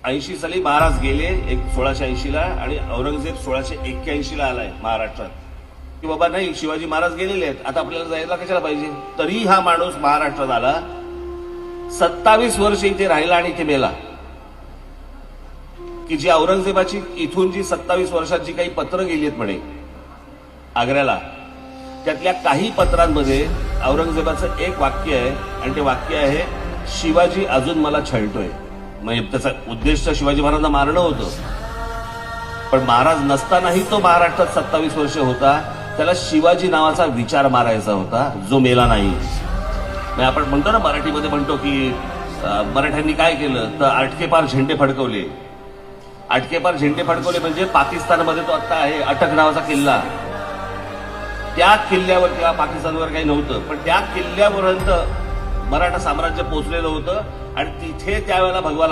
80 साली महाराज गेले 1680ला आणि औरंगजेब 1681ला आलाय महाराष्ट्रात की बाबा नाही शिवाजी महाराज गेलेले आहेत आता आपल्याला जायला कशाला पाहिजे. तरी हा माणूस महाराष्ट्रात आला 27 वर्ष इथे राहिला आणि इथे मेला. की जी औरंगजेबाची इथून जी 27 वर्षाची काही पत्र गेली आहेत म्हणे आग्र्याला, त्यातल्या काही पत्रांमध्ये औरंगजेबाचं एक वाक्य आहे आणि ते वाक्य आहे शिवाजी अजून मला छळतोय. म्हणजे त्याचा उद्देश शिवाजी महाराजांना मारणं होतं, पण महाराज नसतानाही तो महाराष्ट्रात 27 वर्ष होता. त्याला शिवाजी नावाचा विचार मारायचा होता जो मेला नाही. म्हणजे आपण म्हणतो ना मराठीमध्ये म्हणतो की मराठ्यांनी काय केलं तर आटकेपार झेंडे फडकवले. आटकेपार झेंडे फडकवले म्हणजे पाकिस्तानमध्ये तो आता आहे अटक नावाचा किल्ला. त्या किल्ल्यावर किंवा पाकिस्तानवर काही नव्हतं, पण त्या किल्ल्यापर्यंत मराठा साम्राज्य पोहोचलेलं होतं आणि तिथे त्यावेळेला भगवा